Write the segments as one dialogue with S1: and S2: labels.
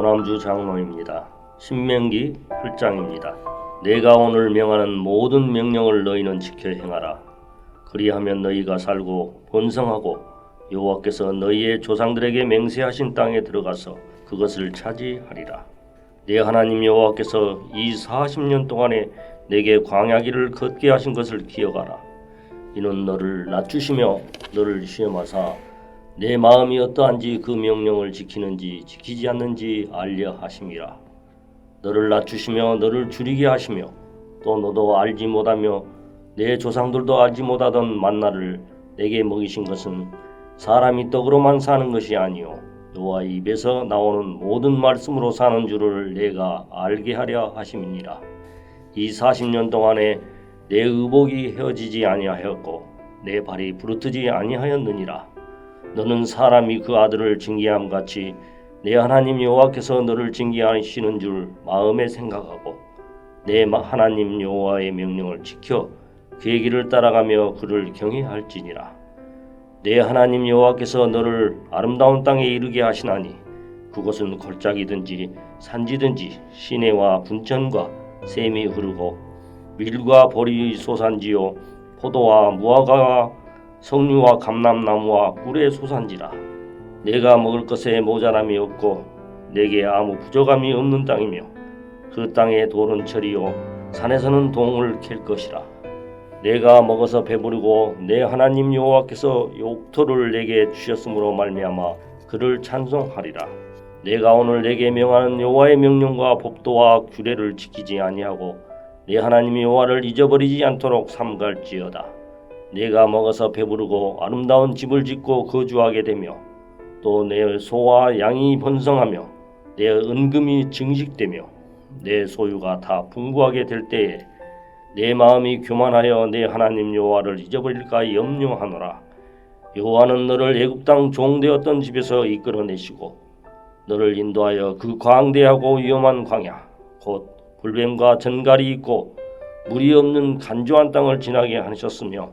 S1: 오남주 장로입니다. 신명기 8장입니다. 내가 오늘 명하는 모든 명령을 너희는 지켜 행하라. 그리하면 너희가 살고 번성하고 여호와께서 너희의 조상들에게 맹세하신 땅에 들어가서 그것을 차지하리라. 네 하나님 여호와께서 이 40년 동안에 내게 광야길을 걷게 하신 것을 기억하라. 이는 너를 낮추시며 너를 시험하사 내 마음이 어떠한지 그 명령을 지키는지 지키지 않는지 알려 하심이라. 너를 낮추시며 너를 줄이게 하시며 또 너도 알지 못하며 내 조상들도 알지 못하던 만나를 내게 먹이신 것은 사람이 떡으로만 사는 것이 아니요 여호와의 입에서 나오는 모든 말씀으로 사는 줄을 내가 알게 하려 하심이니라. 이 40년 동안에 내 의복이 헤어지지 아니하였고 내 발이 부르트지 아니하였느니라. 너는 사람이 그 아들을 징계함 같이 내 하나님 여호와께서 너를 징계하시는 줄 마음에 생각하고 내 하나님 여호와의 명령을 지켜 그의 길을 따라가며 그를 경외할지니라. 내 하나님 여호와께서 너를 아름다운 땅에 이르게 하시나니 그곳은 골짜기든지 산지든지 시내와 분천과 샘이 흐르고 밀과 보리 소산지요 포도와 무화과와 석류와 감람나무와 꿀의 소산지라. 내가 먹을 것에 모자람이 없고 내게 아무 부족함이 없는 땅이며 그 땅의 돌은 철이요 산에서는 동을 캘 것이라. 내가 먹어서 배부르고 내 하나님 여호와께서 욕토를 내게 주셨으므로 말미암아 그를 찬송하리라. 내가 오늘 내게 명하는 여호와의 명령과 법도와 규례를 지키지 아니하고 내 하나님 여호와를 잊어버리지 않도록 삼갈지어다. 내가 먹어서 배부르고 아름다운 집을 짓고 거주하게 되며 또 내 소와 양이 번성하며 내 은금이 증식되며 내 소유가 다 풍부하게 될 때에 내 마음이 교만하여 내 하나님 여호와를 잊어버릴까 염려하노라. 여호와는 너를 애굽 땅 종되었던 집에서 이끌어내시고 너를 인도하여 그 광대하고 위험한 광야 곧 불뱀과 전갈이 있고 물이 없는 간조한 땅을 지나게 하셨으며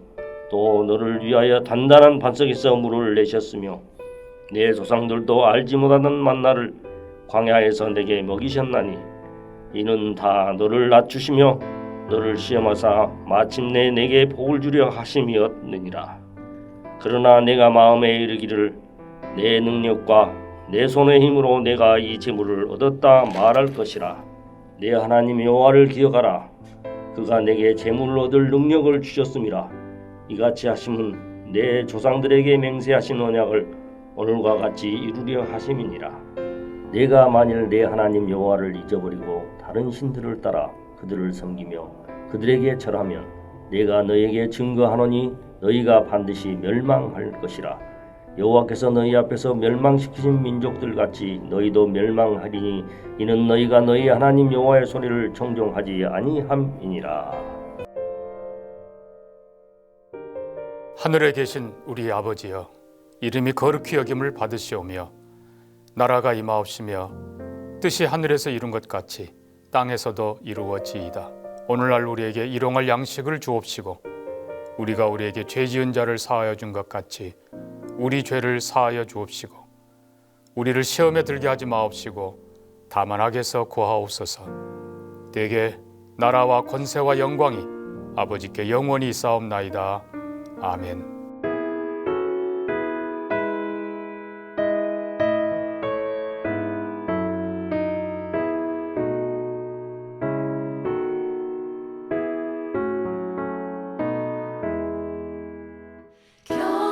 S1: 또 너를 위하여 단단한 반석에서 물을 내셨으며 내 조상들도 알지 못하던 만나를 광야에서 내게 먹이셨나니 이는 다 너를 낮추시며 너를 시험하사 마침내 내게 복을 주려 하심이었느니라. 그러나 내가 마음에 이르기를 내 능력과 내 손의 힘으로 내가 이 재물을 얻었다 말할 것이라. 내 하나님 여호와를 기억하라. 그가 내게 재물을 얻을 능력을 주셨음이라. 이같이 하심은 내 조상들에게 맹세하신 언약을 오늘과 같이 이루려 하심이니라. 내가 만일 내 하나님 여호와를 잊어버리고 다른 신들을 따라 그들을 섬기며 그들에게 절하면 내가 너에게 증거하노니 너희가 반드시 멸망할 것이라. 여호와께서 너희 앞에서 멸망시키신 민족들 같이 너희도 멸망하리니 이는 너희가 너희 하나님 여호와의 소리를 청종하지 아니함이니라.
S2: 하늘에 계신 우리 아버지여, 이름이 거룩히 여김을 받으시오며 나라가 임하옵시며 뜻이 하늘에서 이룬 것 같이 땅에서도 이루어지이다. 오늘날 우리에게 일용할 양식을 주옵시고 우리가 우리에게 죄 지은 자를 사하여 준 것 같이 우리 죄를 사하여 주옵시고 우리를 시험에 들게 하지 마옵시고 다만 악에서 구하옵소서. 대개 나라와 권세와 영광이 아버지께 영원히 있사옵나이다. 아멘.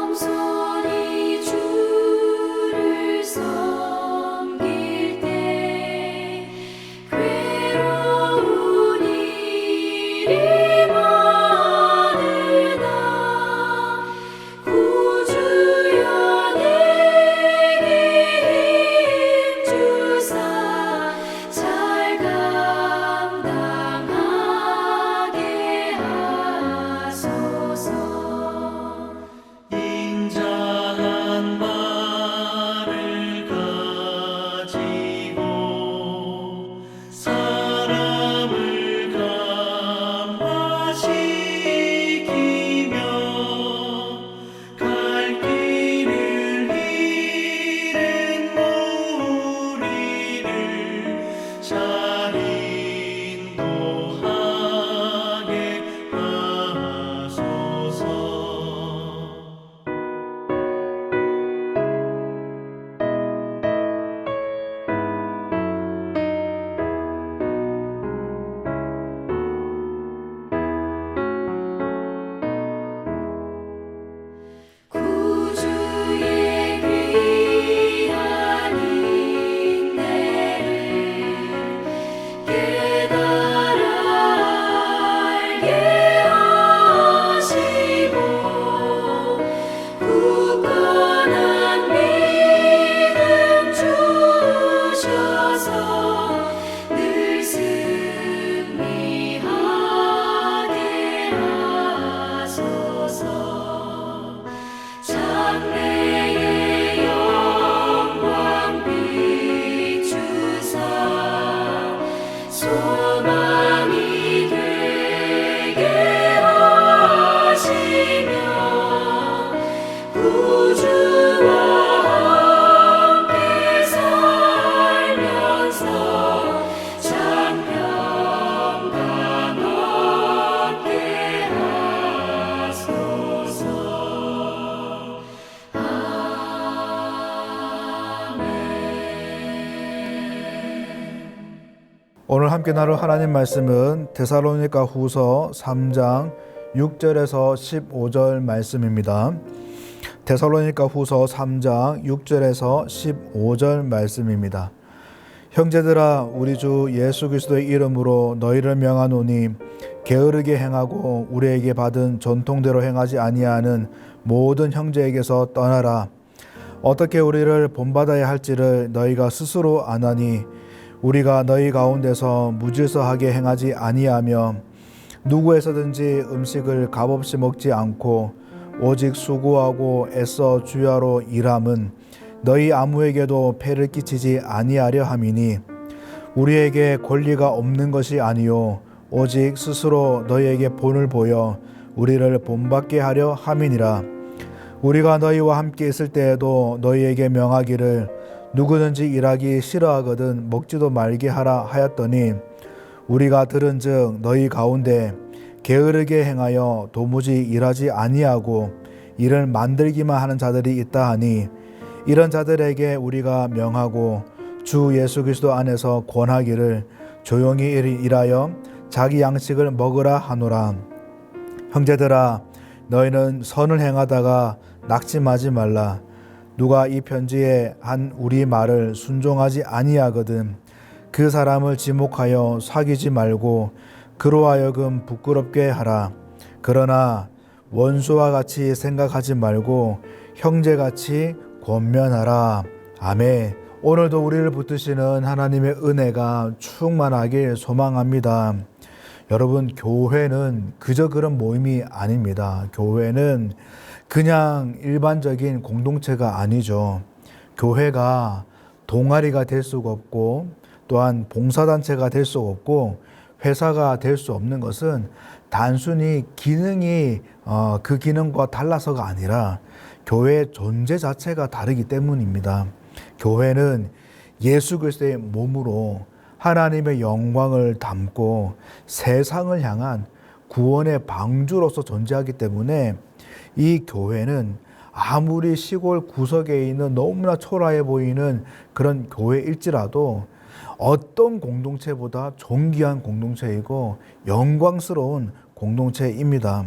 S3: 겸손히 주를 섬길 때 괴로운 일이 많으나
S4: 오늘 함께 나눌 하나님 말씀은 데살로니가 후서 3장 6절에서 15절 말씀입니다. 데살로니가 후서 3장 6절에서 15절 말씀입니다. 형제들아, 우리 주 예수 그리스도의 이름으로 너희를 명하노니 게으르게 행하고 우리에게 받은 전통대로 행하지 아니하는 모든 형제에게서 떠나라. 어떻게 우리를 본받아야 할지를 너희가 스스로 아나니 우리가 너희 가운데서 무질서하게 행하지 아니하며 누구에서든지 음식을 값없이 먹지 않고 오직 수고하고 애써 주야로 일함은 너희 아무에게도 폐를 끼치지 아니하려 함이니 우리에게 권리가 없는 것이 아니요 오직 스스로 너희에게 본을 보여 우리를 본받게 하려 함이니라. 우리가 너희와 함께 있을 때에도 너희에게 명하기를 누구든지 일하기 싫어하거든 먹지도 말게 하라 하였더니 우리가 들은즉 너희 가운데 게으르게 행하여 도무지 일하지 아니하고 일을 만들기만 하는 자들이 있다 하니 이런 자들에게 우리가 명하고 주 예수 그리스도 안에서 권하기를 조용히 일하여 자기 양식을 먹으라 하노라. 형제들아, 너희는 선을 행하다가 낙심하지 말라. 누가 이 편지에 한 우리 말을 순종하지 아니하거든 그 사람을 지목하여 사귀지 말고 그로 하여금 부끄럽게 하라. 그러나 원수와 같이 생각하지 말고 형제같이 권면하라. 아멘. 오늘도 우리를 붙드시는 하나님의 은혜가 충만하길 소망합니다. 여러분, 교회는 그저 그런 모임이 아닙니다. 교회는 그냥 일반적인 공동체가 아니죠. 교회가 동아리가 될 수가 없고 또한 봉사단체가 될 수 없고 회사가 될 수 없는 것은 단순히 기능이 그 기능과 달라서가 아니라 교회의 존재 자체가 다르기 때문입니다. 교회는 예수 그리스도의 몸으로 하나님의 영광을 담고 세상을 향한 구원의 방주로서 존재하기 때문에 이 교회는 아무리 시골 구석에 있는 너무나 초라해 보이는 그런 교회일지라도 어떤 공동체보다 존귀한 공동체이고 영광스러운 공동체입니다.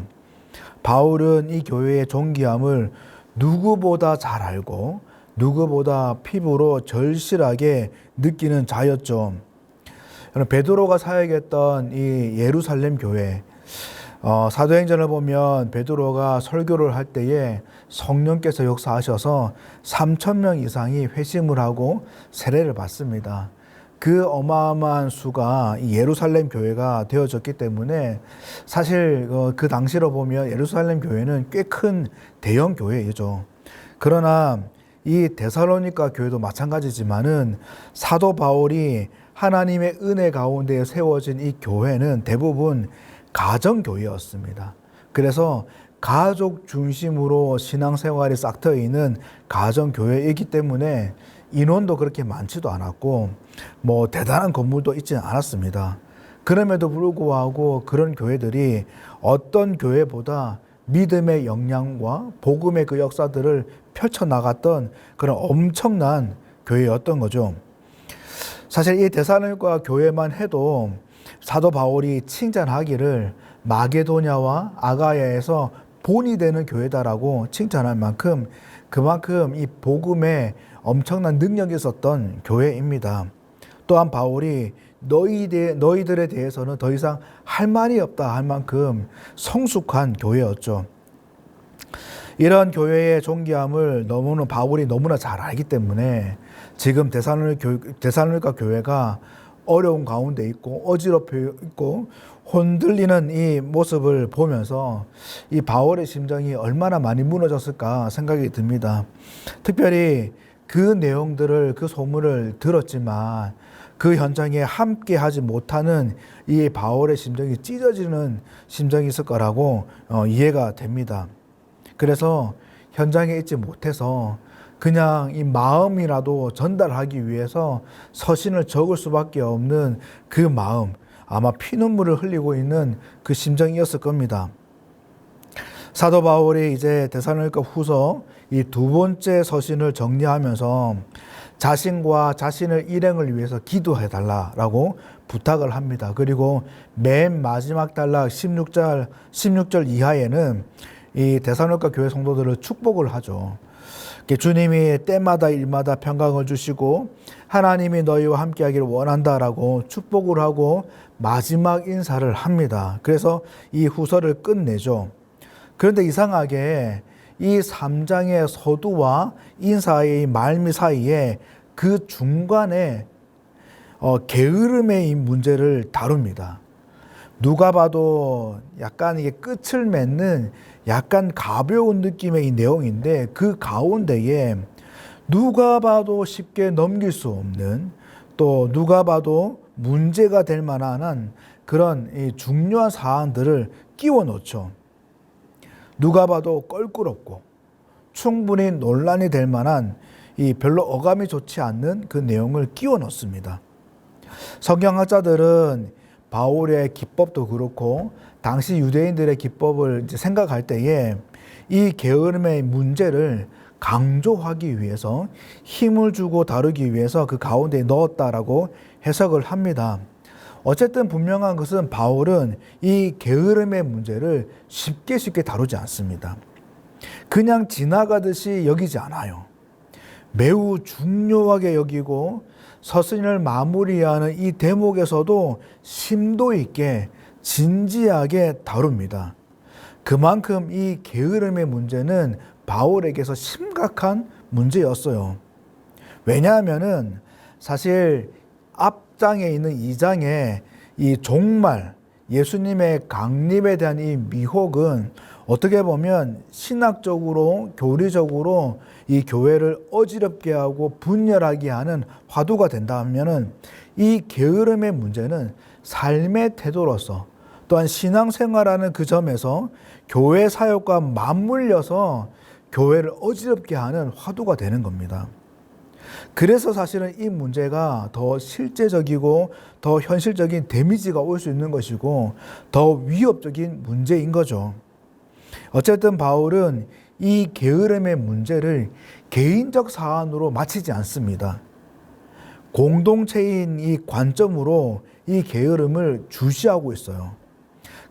S4: 바울은 이 교회의 존귀함을 누구보다 잘 알고 누구보다 피부로 절실하게 느끼는 자였죠. 베드로가 사역했던 이 예루살렘 교회, 사도행전을 보면 베드로가 설교를 할 때에 성령께서 역사하셔서 3,000명 이상이 회심을 하고 세례를 받습니다. 그 어마어마한 수가 이 예루살렘 교회가 되어졌기 때문에 사실 그 당시로 보면 예루살렘 교회는 꽤 큰 대형 교회이죠. 그러나 이 데살로니가 교회도 마찬가지지만은 사도 바울이 하나님의 은혜 가운데 세워진 이 교회는 대부분 가정교회였습니다. 그래서 가족 중심으로 신앙생활이 싹 트여 있는 가정교회이기 때문에 인원도 그렇게 많지도 않았고 뭐 대단한 건물도 있지는 않았습니다. 그럼에도 불구하고 그런 교회들이 어떤 교회보다 믿음의 역량과 복음의 그 역사들을 펼쳐나갔던 그런 엄청난 교회였던 거죠. 사실 이 데살로니가 교회만 해도 사도 바울이 칭찬하기를 마게도냐와 아가야에서 본이 되는 교회다라고 칭찬할 만큼 그만큼 이 복음에 엄청난 능력이 있었던 교회입니다. 또한 바울이 너희들에 대해서는 더 이상 할 말이 없다 할 만큼 성숙한 교회였죠. 이런 교회의 존귀함을 바울이 너무나 잘 알기 때문에 지금 데살로니가 교회가 어려운 가운데 있고 어지럽혀 있고 흔들리는 이 모습을 보면서 이 바울의 심정이 얼마나 많이 무너졌을까 생각이 듭니다. 특별히 그 내용들을, 그 소문을 들었지만 그 현장에 함께 하지 못하는 이 바울의 심정이 찢어지는 심정이 있을 거라고 이해가 됩니다. 그래서 현장에 있지 못해서 그냥 이 마음이라도 전달하기 위해서 서신을 적을 수밖에 없는 그 마음, 아마 피눈물을 흘리고 있는 그 심정이었을 겁니다. 사도 바울이 이제 데살로니가 후서 이 두 번째 서신을 정리하면서 자신과 자신의 일행을 위해서 기도해 달라라고 부탁을 합니다. 그리고 맨 마지막 단락 16절 이하에는 이 데살로니가 교회 성도들을 축복을 하죠. 주님이 때마다 일마다 평강을 주시고 하나님이 너희와 함께하기를 원한다라고 축복을 하고 마지막 인사를 합니다. 그래서 이 후서를 끝내죠. 그런데 이상하게 이 3장의 서두와 인사의 말미 사이에 그 중간에 게으름의 문제를 다룹니다. 누가 봐도 약간 이게 끝을 맺는 약간 가벼운 느낌의 이 내용인데 그 가운데에 누가 봐도 쉽게 넘길 수 없는 또 누가 봐도 문제가 될 만한 그런 이 중요한 사안들을 끼워 넣죠. 누가 봐도 껄끄럽고 충분히 논란이 될 만한 이 별로 어감이 좋지 않는 그 내용을 끼워 넣습니다. 성경학자들은 바울의 기법도 그렇고 당시 유대인들의 기법을 이제 생각할 때에 이 게으름의 문제를 강조하기 위해서 힘을 주고 다루기 위해서 그 가운데에 넣었다라고 해석을 합니다. 어쨌든 분명한 것은 바울은 이 게으름의 문제를 쉽게 다루지 않습니다. 그냥 지나가듯이 여기지 않아요. 매우 중요하게 여기고 서신을 마무리하는 이 대목에서도 심도 있게 진지하게 다룹니다. 그만큼 이 게으름의 문제는 바울에게서 심각한 문제였어요. 왜냐하면은 사실 앞장에 있는 2장에 이 종말, 예수님의 강림에 대한 이 미혹은 어떻게 보면 신학적으로, 교리적으로 이 교회를 어지럽게 하고 분열하게 하는 화두가 된다면은 이 게으름의 문제는 삶의 태도로서 또한 신앙생활하는 그 점에서 교회 사역과 맞물려서 교회를 어지럽게 하는 화두가 되는 겁니다. 그래서 사실은 이 문제가 더 실제적이고 더 현실적인 데미지가 올 수 있는 것이고 더 위협적인 문제인 거죠. 어쨌든 바울은 이 게으름의 문제를 개인적 사안으로 마치지 않습니다. 공동체인 이 관점으로 이 게으름을 주시하고 있어요.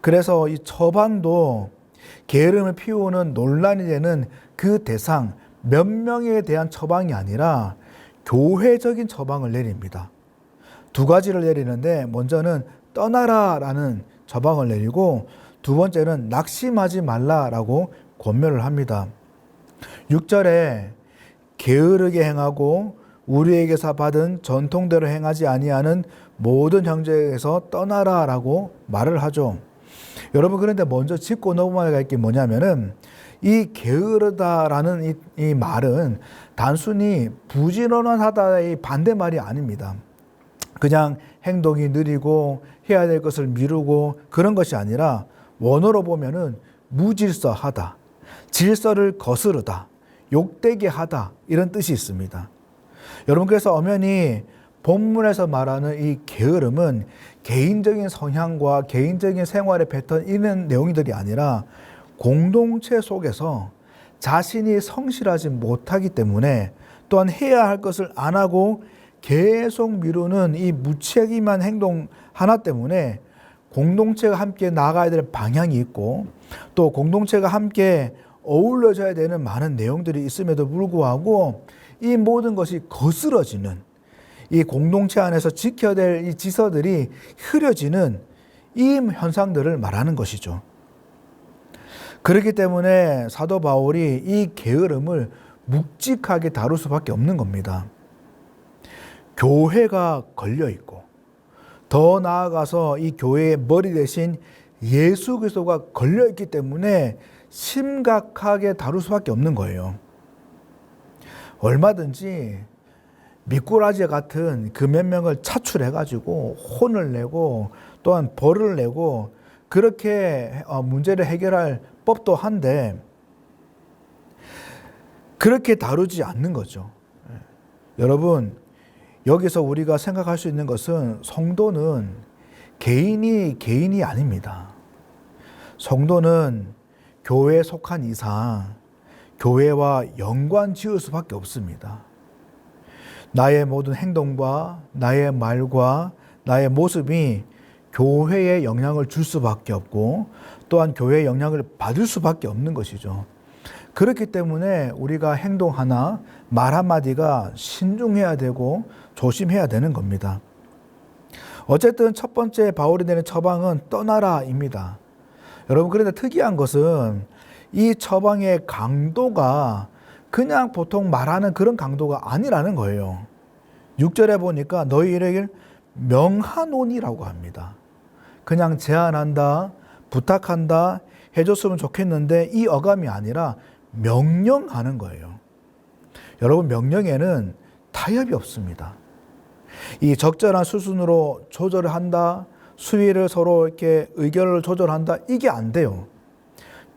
S4: 그래서 이 처방도 게으름을 피우는 논란이 되는 그 대상 몇 명에 대한 처방이 아니라 교회적인 처방을 내립니다. 두 가지를 내리는데 먼저는 떠나라라는 처방을 내리고 두 번째는 낙심하지 말라라고 권면을 합니다. 6절에 게으르게 행하고 우리에게서 받은 전통대로 행하지 아니하는 모든 형제에게서 떠나라라고 말을 하죠. 여러분, 그런데 먼저 짚고 넘어가야 할 게 뭐냐면은 이 게으르다라는 이 말은 단순히 부지런하다의 반대말이 아닙니다. 그냥 행동이 느리고 해야 될 것을 미루고 그런 것이 아니라 원어로 보면은 무질서하다, 질서를 거스르다, 욕되게 하다 이런 뜻이 있습니다. 여러분, 그래서 엄연히 본문에서 말하는 이 게으름은 개인적인 성향과 개인적인 생활의 패턴 이런 내용들이 아니라 공동체 속에서 자신이 성실하지 못하기 때문에 또한 해야 할 것을 안 하고 계속 미루는 이 무책임한 행동 하나 때문에 공동체가 함께 나가야 될 방향이 있고 또 공동체가 함께 어울려져야 되는 많은 내용들이 있음에도 불구하고 이 모든 것이 거스러지는 이 공동체 안에서 지켜야 될 이 지서들이 흐려지는 이 현상들을 말하는 것이죠. 그렇기 때문에 사도 바울이 이 게으름을 묵직하게 다룰 수밖에 없는 겁니다. 교회가 걸려 있고 더 나아가서 이 교회의 머리 대신 예수 그리스도가 걸려 있기 때문에 심각하게 다룰 수밖에 없는 거예요. 얼마든지 미꾸라지 같은 그 몇 명을 차출해가지고 혼을 내고 또한 벌을 내고 그렇게 문제를 해결할 법도 한데 그렇게 다루지 않는 거죠. 여러분, 여기서 우리가 생각할 수 있는 것은 성도는 개인이 아닙니다. 성도는 교회에 속한 이상 교회와 연관 지을 수밖에 없습니다. 나의 모든 행동과 나의 말과 나의 모습이 교회에 영향을 줄 수밖에 없고 또한 교회의 영향을 받을 수밖에 없는 것이죠. 그렇기 때문에 우리가 행동 하나, 말 한마디가 신중해야 되고 조심해야 되는 겁니다. 어쨌든 첫 번째 바울이 내는 처방은 떠나라입니다. 여러분, 그런데 특이한 것은 이 처방의 강도가 그냥 보통 말하는 그런 강도가 아니라는 거예요. 6절에 보니까 너희 이르길 명하노니라고 합니다. 그냥 제안한다, 부탁한다, 해줬으면 좋겠는데 이 어감이 아니라 명령하는 거예요. 여러분, 명령에는 타협이 없습니다. 이 적절한 수순으로 조절을 한다, 수위를 서로 이렇게 의견을 조절한다, 이게 안 돼요.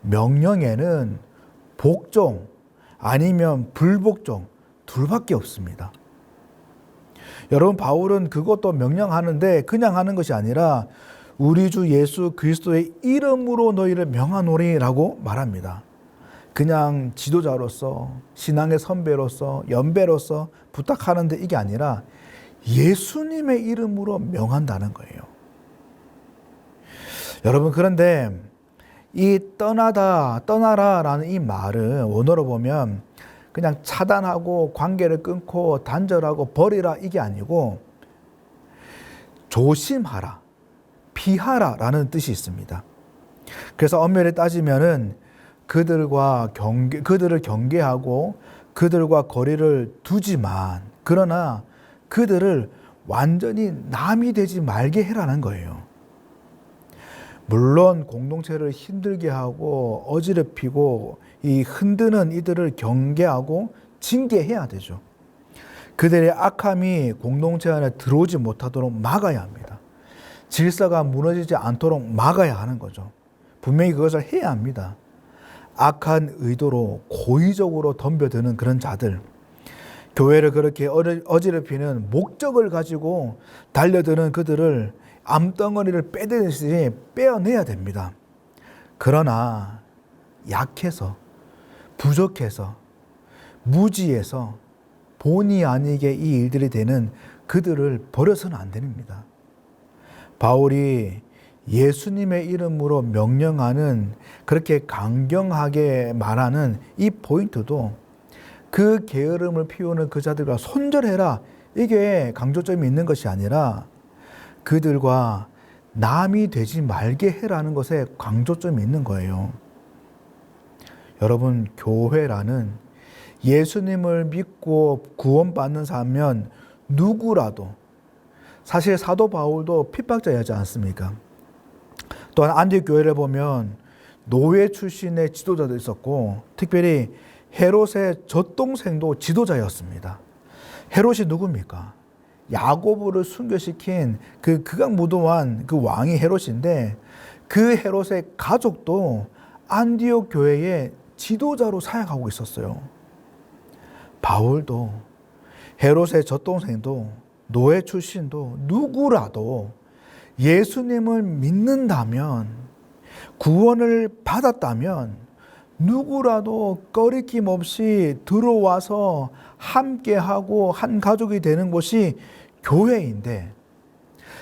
S4: 명령에는 복종 아니면 불복종 둘밖에 없습니다. 여러분, 바울은 그것도 명령하는데 그냥 하는 것이 아니라 우리 주 예수 그리스도의 이름으로 너희를 명하노니라고 말합니다. 그냥 지도자로서, 신앙의 선배로서, 연배로서 부탁하는데 이게 아니라 예수님의 이름으로 명한다는 거예요. 여러분, 그런데 이 떠나다, 떠나라라는 이 말은 원어로 보면 그냥 차단하고 관계를 끊고 단절하고 버리라 이게 아니고 조심하라, 피하라라는 뜻이 있습니다. 그래서 엄밀히 따지면은 그들을 경계하고 그들과 거리를 두지만 그러나 그들을 완전히 남이 되지 말게 해라는 거예요. 물론 공동체를 힘들게 하고 어지럽히고 이 흔드는 이들을 경계하고 징계해야 되죠. 그들의 악함이 공동체 안에 들어오지 못하도록 막아야 합니다. 질서가 무너지지 않도록 막아야 하는 거죠. 분명히 그것을 해야 합니다. 악한 의도로 고의적으로 덤벼드는 그런 자들, 교회를 그렇게 어지럽히는 목적을 가지고 달려드는 그들을 암덩어리를 빼내듯이 빼어내야 됩니다. 그러나 약해서, 부족해서, 무지해서 본의 아니게 이 일들이 되는 그들을 버려서는 안 됩니다. 바울이 예수님의 이름으로 명령하는, 그렇게 강경하게 말하는 이 포인트도 그 게으름을 피우는 그 자들과 손절해라, 이게 강조점이 있는 것이 아니라 그들과 남이 되지 말게 해라는 것에 강조점이 있는 거예요. 여러분, 교회라는 예수님을 믿고 구원받는 사람은 누구라도, 사실 사도 바울도 핍박자였지 않습니까? 또한 안디옥 교회를 보면 노예 출신의 지도자도 있었고 특별히 헤롯의 젖동생도 지도자였습니다. 헤롯이 누굽니까? 야고보를 순교시킨 그 극악무도한 그 왕이 헤롯인데 그 헤롯의 가족도 안디옥 교회의 지도자로 사역하고 있었어요. 바울도 헤롯의 젖동생도 노예 출신도 누구라도 예수님을 믿는다면, 구원을 받았다면 누구라도 꺼리낌 없이 들어와서 함께하고 한 가족이 되는 곳이 교회인데,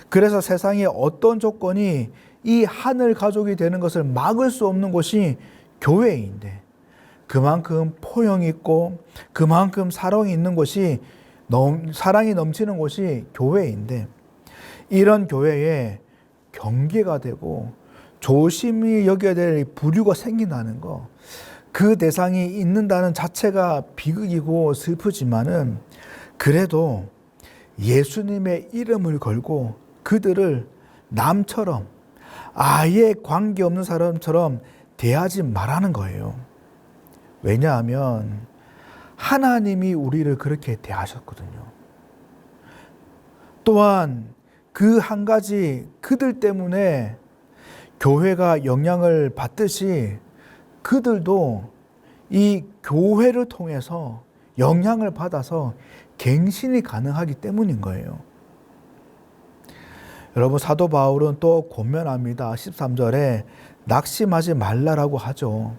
S4: 그래서 세상에 어떤 조건이 이 하늘 가족이 되는 것을 막을 수 없는 곳이 교회인데, 그만큼 포용이 있고 그만큼 사랑이 있는 곳이, 사랑이 넘치는 곳이 교회인데, 이런 교회에 경계가 되고 조심히 여겨야 될 부류가 생긴다는 거, 그 대상이 있는다는 자체가 비극이고 슬프지만은 그래도 예수님의 이름을 걸고 그들을 남처럼, 아예 관계없는 사람처럼 대하지 말라는 거예요. 왜냐하면 하나님이 우리를 그렇게 대하셨거든요. 또한 그 한 가지, 그들 때문에 교회가 영향을 받듯이 그들도 이 교회를 통해서 영향을 받아서 갱신이 가능하기 때문인 거예요. 여러분, 사도 바울은 또 권면합니다. 13절에 낙심하지 말라라고 하죠.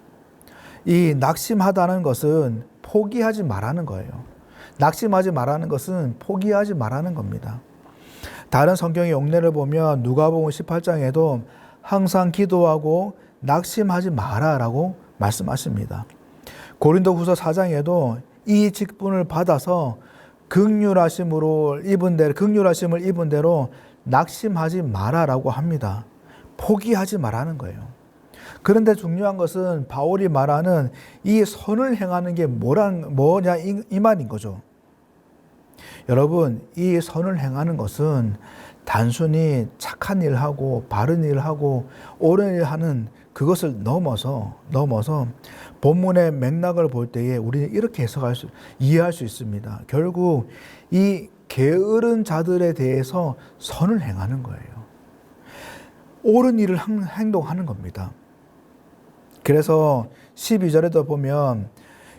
S4: 이 낙심하다는 것은 포기하지 말라는 거예요. 낙심하지 말라는 것은 포기하지 말라는 겁니다. 다른 성경의 용례를 보면 누가복음 18장에도 항상 기도하고 낙심하지 마라라고 말씀하십니다. 고린도후서 4장에도 이 직분을 받아서 긍휼하심을 입은 대로 낙심하지 마라라고 합니다. 포기하지 말라는 거예요. 그런데 중요한 것은 바울이 말하는 이 선을 행하는 게 뭐냐 이 말인 거죠. 여러분, 이 선을 행하는 것은 단순히 착한 일을 하고 바른 일을 하고 옳은 일을 하는 그것을 넘어서 본문의 맥락을 볼 때에 우리는 이렇게 이해할 수 있습니다. 결국 이 게으른 자들에 대해서 선을 행하는 거예요. 옳은 일을 행동하는 겁니다. 그래서 12절에도 보면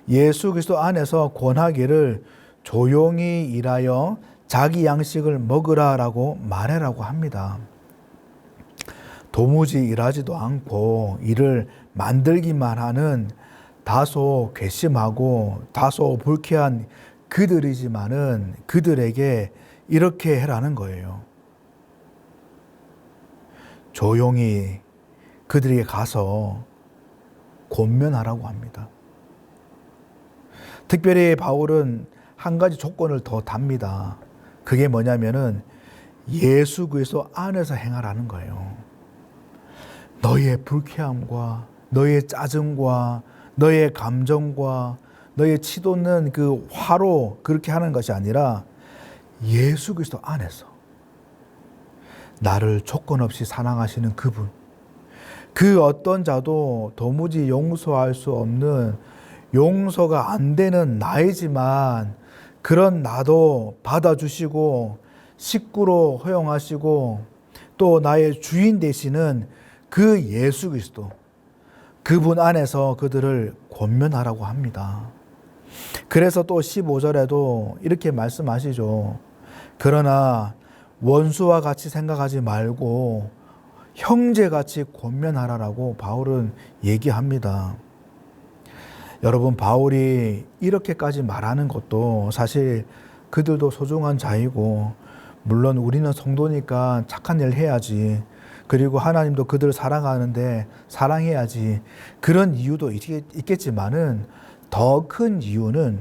S4: 예수 그리스도 안에서 권하기를 조용히 일하여 자기 양식을 먹으라라고 말해라고 합니다. 도무지 일하지도 않고 일을 만들기만 하는 다소 괘씸하고 다소 불쾌한 그들이지만은 그들에게 이렇게 해라는 거예요. 조용히 그들에게 가서 권면하라고 합니다. 특별히 바울은 한 가지 조건을 더 답니다. 그게 뭐냐면은 예수 그리스도 안에서 행하라는 거예요. 너의 불쾌함과 너의 짜증과 너의 감정과 너의 치솟는 그 화로 그렇게 하는 것이 아니라 예수 그리스도 안에서 나를 조건 없이 사랑하시는 그분, 그 어떤 자도 도무지 용서할 수 없는 용서가 안 되는 나이지만 그런 나도 받아주시고 식구로 허용하시고 또 나의 주인 되시는 그 예수 그리스도, 그분 안에서 그들을 권면하라고 합니다. 그래서 또 15절에도 이렇게 말씀하시죠. 그러나 원수와 같이 생각하지 말고 형제같이 권면하라라고 바울은 얘기합니다. 여러분, 바울이 이렇게까지 말하는 것도 사실 그들도 소중한 자이고, 물론 우리는 성도니까 착한 일 해야지, 그리고 하나님도 그들을 사랑하는데 사랑해야지, 그런 이유도 있겠지만은 더 큰 이유는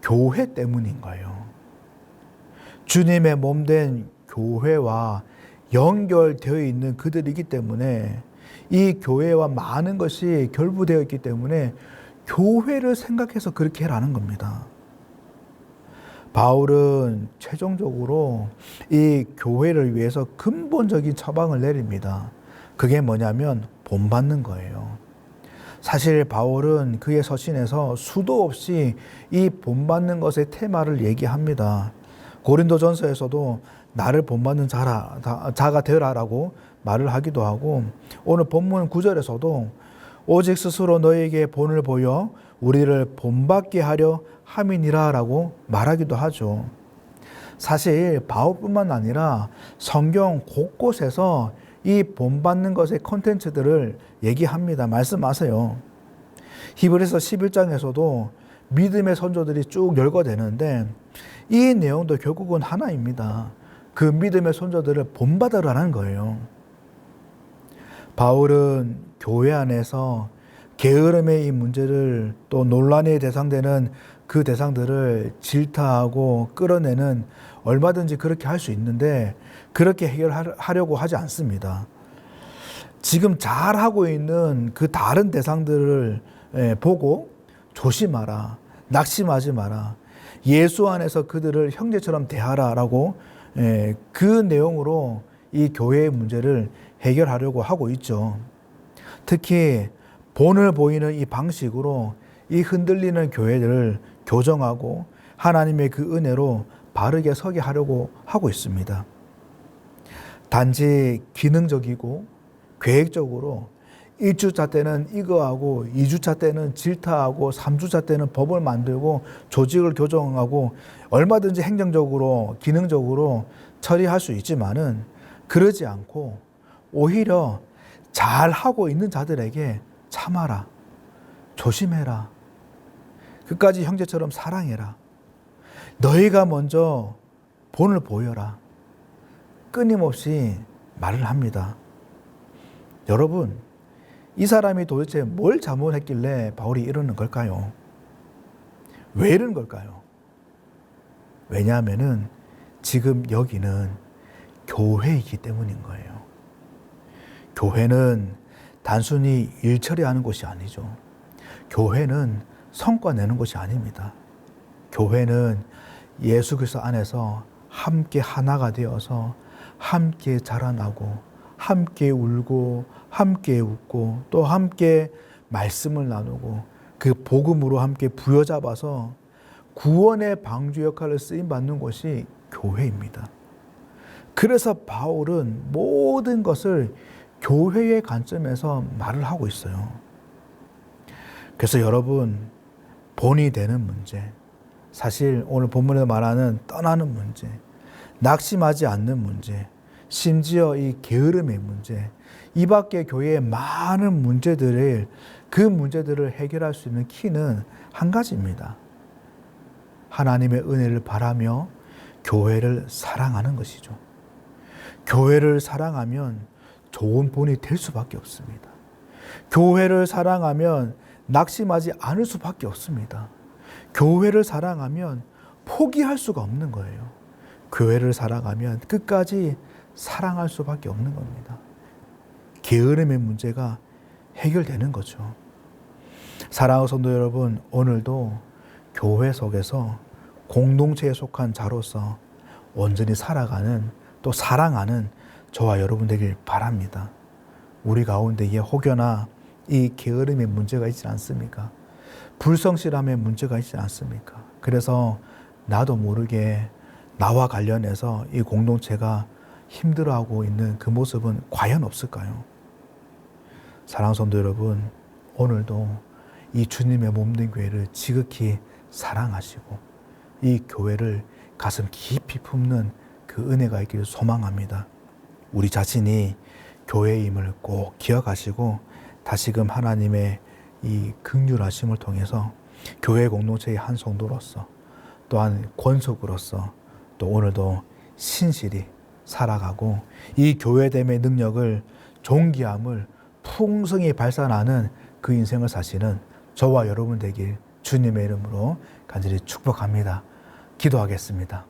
S4: 교회 때문인 거예요. 주님의 몸된 교회와 연결되어 있는 그들이기 때문에, 이 교회와 많은 것이 결부되어 있기 때문에 교회를 생각해서 그렇게 해라는 겁니다. 바울은 최종적으로 이 교회를 위해서 근본적인 처방을 내립니다. 그게 뭐냐면 본받는 거예요. 사실 바울은 그의 서신에서 수도 없이 이 본받는 것의 테마를 얘기합니다. 고린도전서에서도 나를 본받는 자가 되라라고 말을 하기도 하고, 오늘 본문 9절에서도 오직 스스로 너에게 본을 보여 우리를 본받게 하려 함이니라라고 말하기도 하죠. 사실 바울뿐만 아니라 성경 곳곳에서 이 본받는 것의 콘텐츠들을 얘기합니다. 말씀하세요. 히브리서 11장에서도 믿음의 선조들이 쭉 열거되는데 이 내용도 결국은 하나입니다. 그 믿음의 선조들을 본받으라는 거예요. 바울은 교회 안에서 게으름의 이 문제를, 또 논란의 대상되는 그 대상들을 질타하고 끌어내는, 얼마든지 그렇게 할 수 있는데 그렇게 해결하려고 하지 않습니다. 지금 잘하고 있는 그 다른 대상들을 보고 조심하라, 낙심하지 마라, 예수 안에서 그들을 형제처럼 대하라라고 그 내용으로 이 교회의 문제를 해결하려고 하고 있죠. 특히 본을 보이는 이 방식으로 이 흔들리는 교회들을 교정하고 하나님의 그 은혜로 바르게 서게 하려고 하고 있습니다. 단지 기능적이고 계획적으로 1주차 때는 이거 하고 2주차 때는 질타하고 3주차 때는 법을 만들고 조직을 교정하고 얼마든지 행정적으로 기능적으로 처리할 수 있지만은 그러지 않고 오히려 잘하고 있는 자들에게 참아라, 조심해라, 끝까지 형제처럼 사랑해라, 너희가 먼저 본을 보여라. 끊임없이 말을 합니다. 여러분, 이 사람이 도대체 뭘 잘못했길래 바울이 이러는 걸까요? 왜 이러는 걸까요? 왜냐하면은 지금 여기는 교회이기 때문인 거예요. 교회는 단순히 일 처리하는 곳이 아니죠. 교회는 성과 내는 곳이 아닙니다. 교회는 예수 그리스도 안에서 함께 하나가 되어서 함께 자라나고 함께 울고 함께 웃고 또 함께 말씀을 나누고 그 복음으로 함께 부여잡아서 구원의 방주 역할을 쓰임받는 곳이 교회입니다. 그래서 바울은 모든 것을 교회의 관점에서 말을 하고 있어요. 그래서 여러분, 본이 되는 문제, 사실 오늘 본문에서 말하는 떠나는 문제, 낙심하지 않는 문제, 심지어 이 게으름의 문제, 이 밖에 교회의 많은 문제들을 그 문제들을 해결할 수 있는 키는 한 가지입니다. 하나님의 은혜를 바라며 교회를 사랑하는 것이죠. 교회를 사랑하면 좋은 본이 될 수밖에 없습니다. 교회를 사랑하면 낙심하지 않을 수밖에 없습니다. 교회를 사랑하면 포기할 수가 없는 거예요. 교회를 사랑하면 끝까지 사랑할 수밖에 없는 겁니다. 게으름의 문제가 해결되는 거죠. 사랑하는 성도 여러분, 오늘도 교회 속에서 공동체에 속한 자로서 온전히 살아가는 또 사랑하는 저와 여러분 되길 바랍니다. 우리 가운데 혹여나 이 게으름의 문제가 있지 않습니까? 불성실함의 문제가 있지 않습니까? 그래서 나도 모르게 나와 관련해서 이 공동체가 힘들어하고 있는 그 모습은 과연 없을까요? 사랑하는 성도 여러분, 오늘도 이 주님의 몸된 교회를 지극히 사랑하시고 이 교회를 가슴 깊이 품는 그 은혜가 있기를 소망합니다. 우리 자신이 교회임을 꼭 기억하시고 다시금 하나님의 이 긍휼하심을 통해서 교회 공동체의 한 성도로서 또한 권속으로서 또 오늘도 신실히 살아가고 이 교회됨의 능력을 존귀함을 풍성히 발산하는 그 인생을 사시는 저와 여러분 되길 주님의 이름으로 간절히 축복합니다. 기도하겠습니다.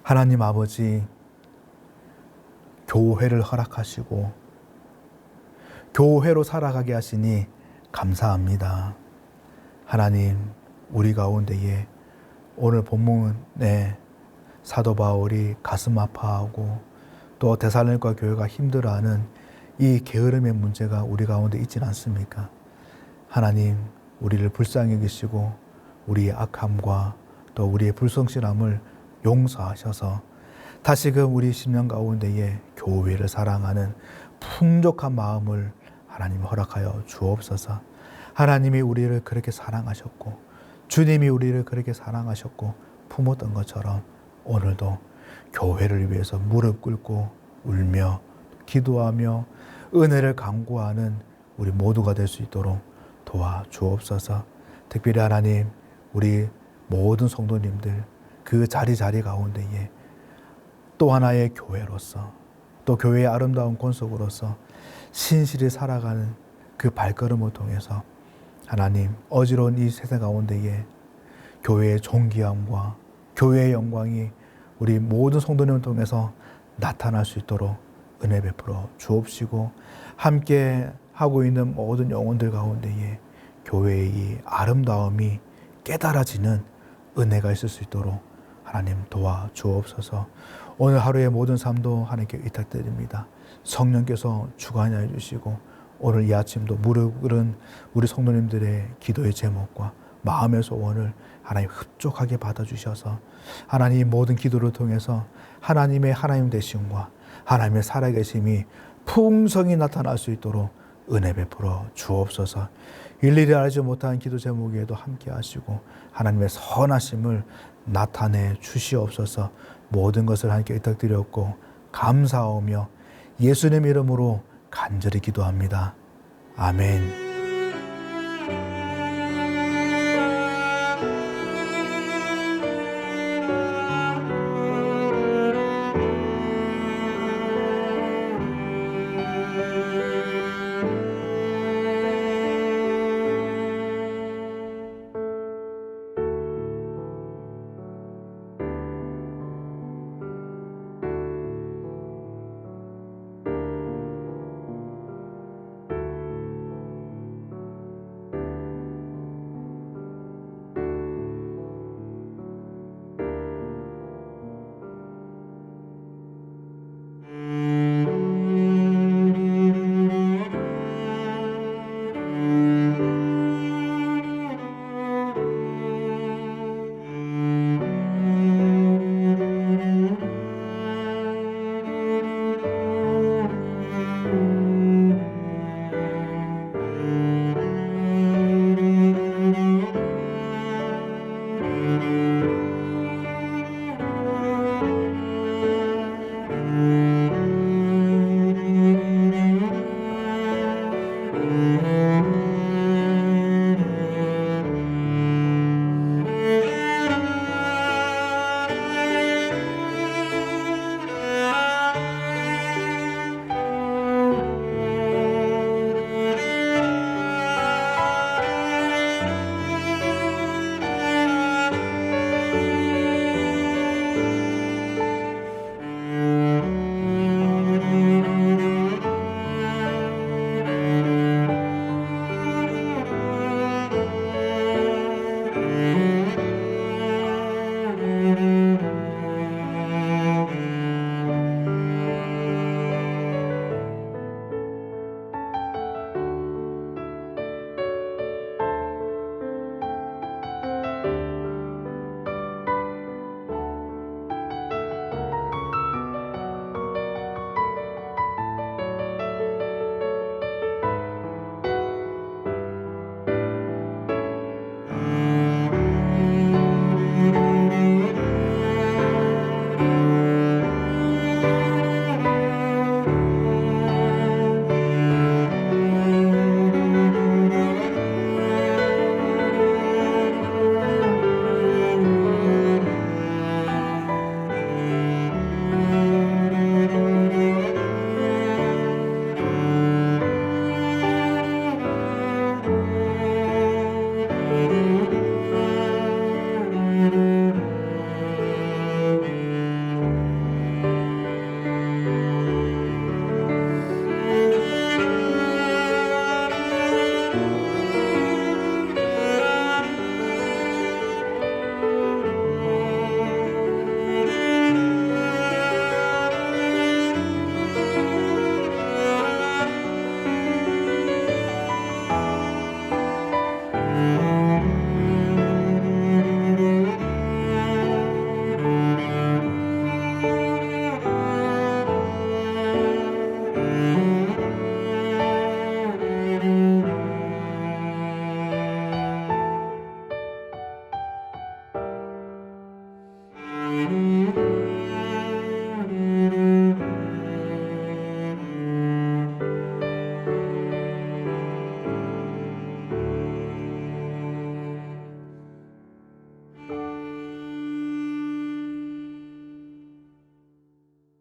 S4: 하나님 아버지, 교회를 허락하시고 교회로 살아가게 하시니 감사합니다. 하나님, 우리 가운데에 오늘 본문에 사도 바울이 가슴 아파하고 또 데살로니가 교회가 힘들어하는 이 게으름의 문제가 우리 가운데 있지는 않습니까? 하나님, 우리를 불쌍히 여기시고 우리의 악함과 또 우리의 불성실함을 용서하셔서 다시금 우리 심령 가운데에 교회를 사랑하는 풍족한 마음을 하나님 허락하여 주옵소서. 하나님이 우리를 그렇게 사랑하셨고 주님이 우리를 그렇게 사랑하셨고 품었던 것처럼 오늘도 교회를 위해서 무릎 꿇고 울며 기도하며 은혜를 간구하는 우리 모두가 될 수 있도록 도와주옵소서. 특별히 하나님, 우리 모든 성도님들 그 자리 가운데에 또 하나의 교회로서 또 교회의 아름다운 권속으로서 신실히 살아가는 그 발걸음을 통해서 하나님, 어지러운 이 세상 가운데에 교회의 존귀함과 교회의 영광이 우리 모든 성도님을 통해서 나타날 수 있도록 은혜 베풀어 주옵시고 함께 하고 있는 모든 영혼들 가운데에 교회의 이 아름다움이 깨달아지는 은혜가 있을 수 있도록 하나님 도와주옵소서. 오늘 하루의 모든 삶도 하나님께 의탁드립니다. 성령께서 주관하여 주시고 오늘 이 아침도 무릎 꿇은 우리 성도님들의 기도의 제목과 마음의 소원을 하나님 흡족하게 받아주셔서 하나님 모든 기도를 통해서 하나님 되심과 하나님의 살아계심이 풍성히 나타날 수 있도록 은혜 베풀어 주옵소서. 일일이 알지 못한 기도 제목에도 함께 하시고 하나님의 선하심을 나타내 주시옵소서. 모든 것을 하나님께 의탁드렸고 감사하며 예수님 이름으로 간절히 기도합니다. 아멘.